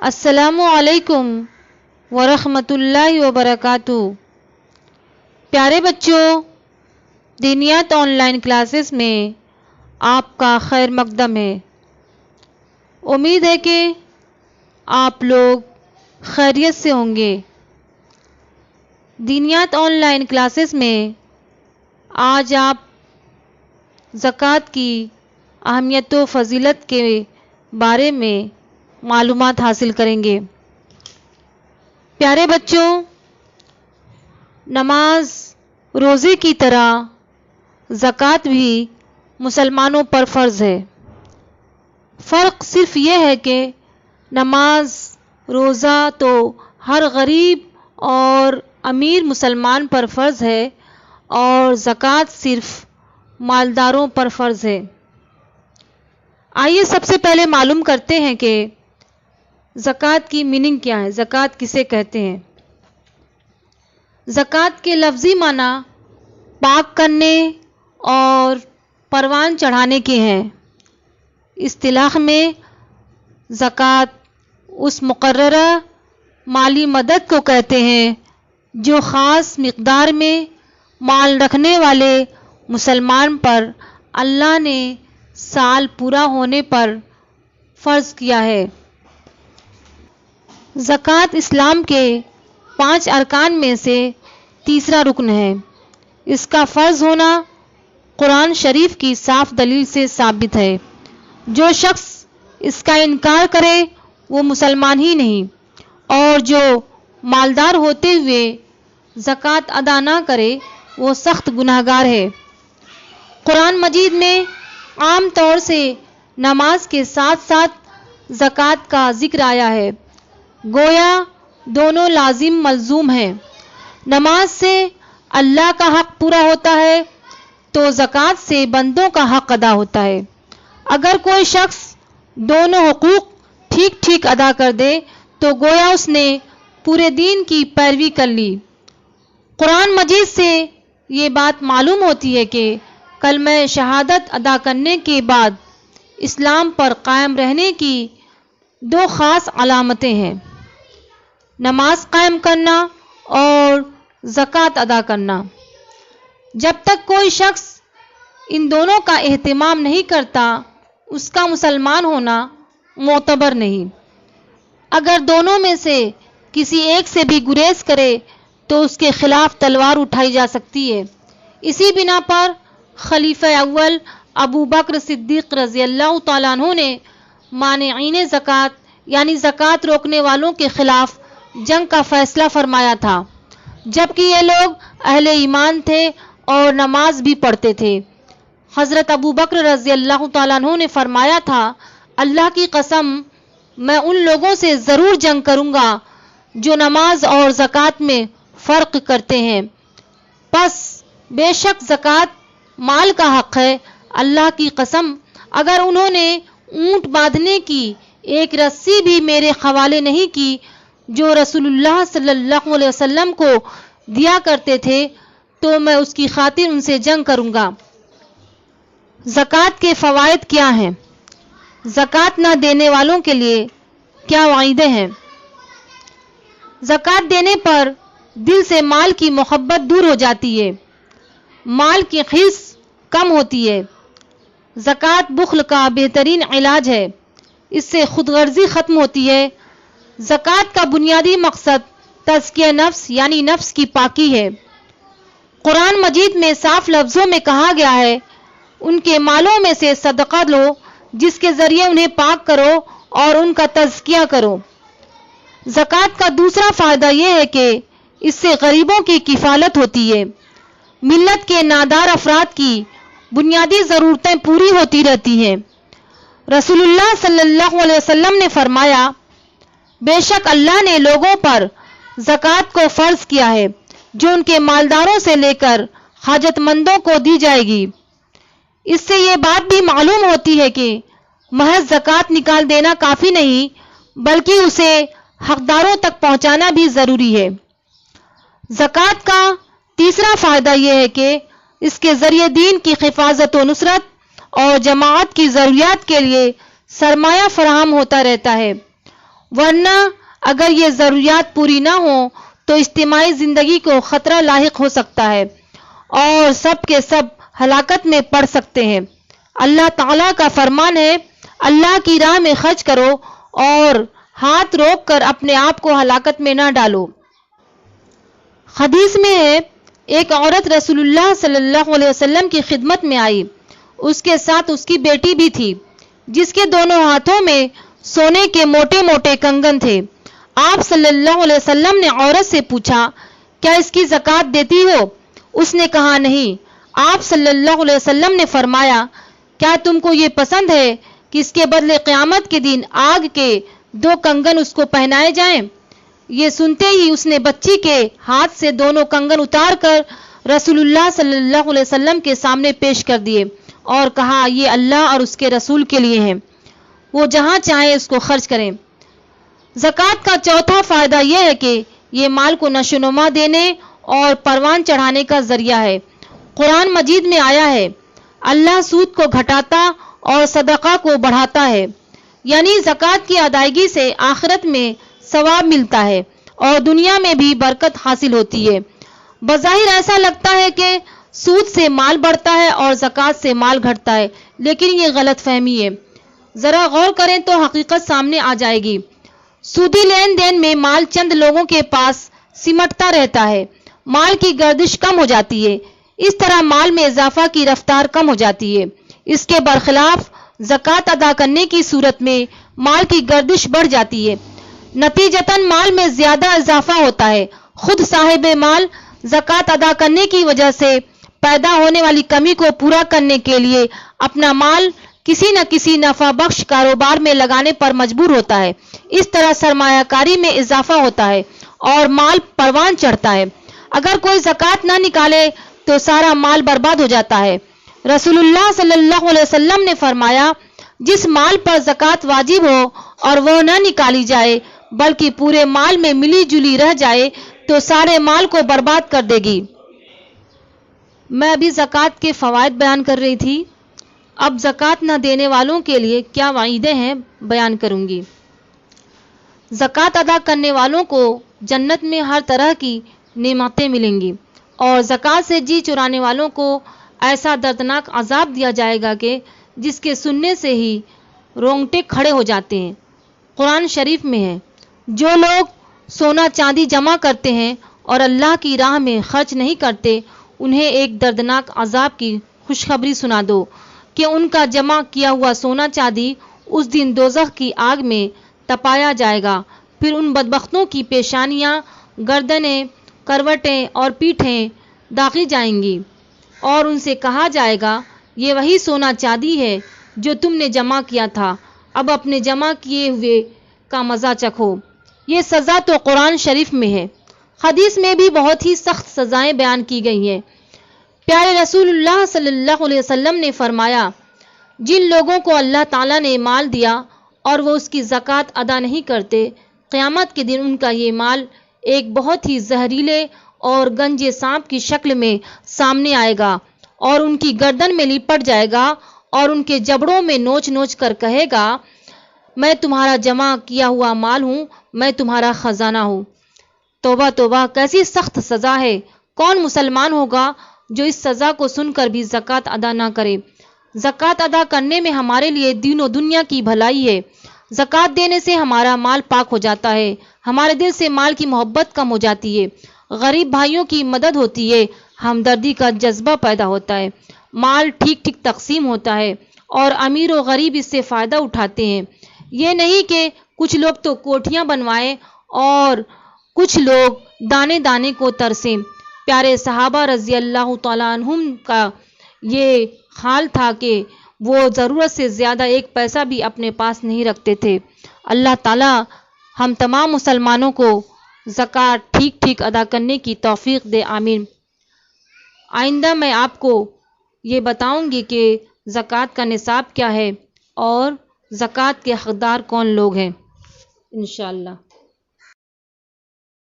السلام علیکم ورحمۃ اللہ وبرکاتہ۔ پیارے بچوں، دینیات آن لائن کلاسز میں آپ کا خیر مقدم ہے۔ امید ہے کہ آپ لوگ خیریت سے ہوں گے۔ دینیات آن لائن کلاسز میں آج آپ زکوٰۃ کی اہمیت و فضیلت کے بارے میں معلومات حاصل کریں گے۔ پیارے بچوں، نماز روزے کی طرح زکوٰۃ بھی مسلمانوں پر فرض ہے۔ فرق صرف یہ ہے کہ نماز روزہ تو ہر غریب اور امیر مسلمان پر فرض ہے اور زکوٰۃ صرف مالداروں پر فرض ہے۔ آئیے سب سے پہلے معلوم کرتے ہیں کہ زکوٰۃ کی میننگ کیا ہے، زکوٰۃ کسے کہتے ہیں۔ زکوٰۃ کے لفظی معنی پاک کرنے اور پروان چڑھانے کے ہیں۔ اصطلاح میں زکوٰۃ اس مقررہ مالی مدد کو کہتے ہیں جو خاص مقدار میں مال رکھنے والے مسلمان پر اللہ نے سال پورا ہونے پر فرض کیا ہے۔ زکوٰۃ اسلام کے 5 ارکان میں سے تیسرا رکن ہے۔ اس کا فرض ہونا قرآن شریف کی صاف دلیل سے ثابت ہے۔ جو شخص اس کا انکار کرے وہ مسلمان ہی نہیں، اور جو مالدار ہوتے ہوئے زکوٰۃ ادا نہ کرے وہ سخت گنہگار ہے۔ قرآن مجید میں عام طور سے نماز کے ساتھ ساتھ زکوٰۃ کا ذکر آیا ہے، گویا دونوں لازم ملزوم ہیں۔ نماز سے اللہ کا حق پورا ہوتا ہے تو زکوٰۃ سے بندوں کا حق ادا ہوتا ہے۔ اگر کوئی شخص دونوں حقوق ٹھیک ٹھیک ادا کر دے تو گویا اس نے پورے دین کی پیروی کر لی۔ قرآن مجید سے یہ بات معلوم ہوتی ہے کہ کلمہ شہادت ادا کرنے کے بعد اسلام پر قائم رہنے کی 2 خاص علامتیں ہیں، نماز قائم کرنا اور زکوٰۃ ادا کرنا۔ جب تک کوئی شخص ان دونوں کا اہتمام نہیں کرتا اس کا مسلمان ہونا معتبر نہیں۔ اگر دونوں میں سے کسی ایک سے بھی گریز کرے تو اس کے خلاف تلوار اٹھائی جا سکتی ہے۔ اسی بنا پر خلیفہ اول ابو بکر صدیق رضی اللہ تعالیٰ عنہ نے مانعین زکوٰۃ یعنی زکوٰۃ روکنے والوں کے خلاف جنگ کا فیصلہ فرمایا تھا، جبکہ یہ لوگ اہل ایمان تھے اور نماز بھی پڑھتے تھے۔ حضرت ابو بکر رضی اللہ تعالیٰ عنہ نے فرمایا تھا، اللہ کی قسم میں ان لوگوں سے ضرور جنگ کروں گا جو نماز اور زکوٰۃ میں فرق کرتے ہیں۔ پس بے شک زکوٰۃ مال کا حق ہے۔ اللہ کی قسم اگر انہوں نے اونٹ باندھنے کی ایک رسی بھی میرے حوالے نہیں کی جو رسول اللہ صلی اللہ علیہ وسلم کو دیا کرتے تھے تو میں اس کی خاطر ان سے جنگ کروں گا۔ زکوٰۃ کے فوائد کیا ہیں؟ زکوٰۃ نہ دینے والوں کے لیے کیا وعیدیں ہیں؟ زکوٰۃ دینے پر دل سے مال کی محبت دور ہو جاتی ہے، مال کی حرص کم ہوتی ہے۔ زکوٰۃ بخل کا بہترین علاج ہے، اس سے خود غرضی ختم ہوتی ہے۔ زکوٰۃ کا بنیادی مقصد تزکیہ نفس یعنی نفس کی پاکی ہے۔ قرآن مجید میں صاف لفظوں میں کہا گیا ہے، ان کے مالوں میں سے صدقہ لو جس کے ذریعے انہیں پاک کرو اور ان کا تزکیہ کرو۔ زکوٰۃ کا دوسرا فائدہ یہ ہے کہ اس سے غریبوں کی کفالت ہوتی ہے۔ ملت کے نادار افراد کی بنیادی ضرورتیں پوری ہوتی رہتی ہیں۔ رسول اللہ صلی اللہ علیہ وسلم نے فرمایا، بے شک اللہ نے لوگوں پر زکوٰۃ کو فرض کیا ہے جو ان کے مالداروں سے لے کر حاجت مندوں کو دی جائے گی۔ اس سے یہ بات بھی معلوم ہوتی ہے کہ محض زکوٰۃ نکال دینا کافی نہیں بلکہ اسے حقداروں تک پہنچانا بھی ضروری ہے۔ زکوٰۃ کا تیسرا فائدہ یہ ہے کہ اس کے ذریعے دین کی حفاظت و نصرت اور جماعت کی ضروریات کے لیے سرمایہ فراہم ہوتا رہتا ہے۔ ورنہ اگر یہ ضروریات پوری نہ ہوں تو اجتماعی زندگی کو خطرہ لاحق ہو سکتا ہے اور سب کے سب ہلاکت میں پڑ سکتے ہیں۔ اللہ تعالیٰ کا فرمان ہے، اللہ کی راہ میں خرچ کرو اور ہاتھ روک کر اپنے آپ کو ہلاکت میں نہ ڈالو۔ حدیث میں ہے، ایک عورت رسول اللہ صلی اللہ علیہ وسلم کی خدمت میں آئی، اس کے ساتھ اس کی بیٹی بھی تھی جس کے دونوں ہاتھوں میں سونے کے موٹے موٹے کنگن تھے۔ آپ صلی اللہ علیہ وسلم نے عورت سے پوچھا، کیا اس کی زکوٰۃ دیتی ہو؟ اس نے کہا نہیں۔ آپ صلی اللہ علیہ وسلم نے فرمایا، کیا تم کو یہ پسند ہے کہ اس کے بدلے قیامت کے دن آگ کے 2 کنگن اس کو پہنائے جائیں؟ یہ سنتے ہی اس نے بچی کے ہاتھ سے دونوں کنگن اتار کر رسول اللہ صلی اللہ علیہ وسلم کے سامنے پیش کر دیے اور کہا، یہ اللہ اور اس کے رسول کے لیے ہیں، وہ جہاں چاہیں اس کو خرچ کریں۔ زکوٰۃ کا چوتھا فائدہ یہ ہے کہ یہ مال کو نشوونما دینے اور پروان چڑھانے کا ذریعہ ہے۔ قرآن مجید میں آیا ہے، اللہ سود کو گھٹاتا اور صدقہ کو بڑھاتا ہے، یعنی زکوٰۃ کی ادائیگی سے آخرت میں ثواب ملتا ہے اور دنیا میں بھی برکت حاصل ہوتی ہے۔ بظاہر ایسا لگتا ہے کہ سود سے مال بڑھتا ہے اور زکوٰۃ سے مال گھٹتا ہے، لیکن یہ غلط فہمی ہے۔ ذرا غور کریں تو حقیقت سامنے آ جائے گی۔ سودی لین دین میں مال چند لوگوں کے پاس سمٹتا رہتا ہے، مال کی گردش کم ہو جاتی ہے، اس طرح مال میں اضافہ کی رفتار کم ہو جاتی ہے۔ اس کے برخلاف زکوٰۃ ادا کرنے کی صورت میں مال کی گردش بڑھ جاتی ہے، نتیجتاً مال میں زیادہ اضافہ ہوتا ہے۔ خود صاحب مال زکوٰۃ ادا کرنے کی وجہ سے پیدا ہونے والی کمی کو پورا کرنے کے لیے اپنا مال کسی نہ کسی نفع بخش کاروبار میں لگانے پر مجبور ہوتا ہے۔ اس طرح سرمایہ کاری میں اضافہ ہوتا ہے اور مال پروان چڑھتا ہے۔ اگر کوئی زکوٰۃ نہ نکالے تو سارا مال برباد ہو جاتا ہے۔ رسول اللہ صلی اللہ علیہ وسلم نے فرمایا، جس مال پر زکوٰۃ واجب ہو اور وہ نہ نکالی جائے بلکہ پورے مال میں ملی جلی رہ جائے تو سارے مال کو برباد کر دے گی۔ میں ابھی زکوٰۃ کے فوائد بیان کر رہی تھی، اب زکوٰۃ نہ دینے والوں کے لیے کیا وعیدیں ہیں بیان کروں گی۔ زکوٰۃ ادا کرنے والوں کو جنت میں ہر طرح کی نعمتیں ملیں گی اور زکوٰۃ سے جی چرانے والوں کو ایسا دردناک عذاب دیا جائے گا کہ جس کے سننے سے ہی رونگٹے کھڑے ہو جاتے ہیں۔ قرآن شریف میں ہے، جو لوگ سونا چاندی جمع کرتے ہیں اور اللہ کی راہ میں خرچ نہیں کرتے، انہیں ایک دردناک عذاب کی خوشخبری سنا دو کہ ان کا جمع کیا ہوا سونا چاندی اس دن دوزخ کی آگ میں تپایا جائے گا، پھر ان بدبختوں کی پیشانیاں، گردنیں، کروٹیں اور پیٹھیں داغی جائیں گی اور ان سے کہا جائے گا، یہ وہی سونا چاندی ہے جو تم نے جمع کیا تھا، اب اپنے جمع کیے ہوئے کا مزہ چکھو۔ یہ سزا تو قرآن شریف میں ہے۔ حدیث میں بھی بہت ہی سخت سزائیں بیان کی گئی ہیں۔ پیارے رسول اللہ صلی اللہ علیہ وسلم نے فرمایا، جن لوگوں کو اللہ تعالیٰ نے مال دیا اور وہ اس کی زکوٰۃ ادا نہیں کرتے، قیامت کے دن ان کا یہ مال ایک بہت ہی زہریلے اور گنجے سانپ کی شکل میں سامنے آئے گا اور ان کی گردن میں لپٹ جائے گا اور ان کے جبڑوں میں نوچ نوچ کر کہے گا، میں تمہارا جمع کیا ہوا مال ہوں، میں تمہارا خزانہ ہوں۔ توبہ توبہ، کیسی سخت سزا ہے! کون مسلمان ہوگا جو اس سزا کو سن کر بھی زکوٰۃ ادا نہ کرے؟ زکوٰۃ ادا کرنے میں ہمارے لیے دین و دنیا کی بھلائی ہے۔ زکوٰۃ دینے سے ہمارا مال پاک ہو جاتا ہے، ہمارے دل سے مال کی محبت کم ہو جاتی ہے، غریب بھائیوں کی مدد ہوتی ہے، ہمدردی کا جذبہ پیدا ہوتا ہے، مال ٹھیک ٹھیک تقسیم ہوتا ہے اور امیر و غریب اس سے فائدہ اٹھاتے ہیں۔ یہ نہیں کہ کچھ لوگ تو کوٹھیاں بنوائیں اور کچھ لوگ دانے دانے کو ترسیں۔ پیارے صحابہ رضی اللہ تعالیٰ عنہم کا یہ حال تھا کہ وہ ضرورت سے زیادہ ایک پیسہ بھی اپنے پاس نہیں رکھتے تھے۔ اللہ تعالیٰ ہم تمام مسلمانوں کو زکوٰۃ ٹھیک ٹھیک ادا کرنے کی توفیق دے، آمین۔ آئندہ میں آپ کو یہ بتاؤں گی کہ زکوٰۃ کا نصاب کیا ہے اور زکوٰۃ کے حقدار کون لوگ ہیں، انشاءاللہ۔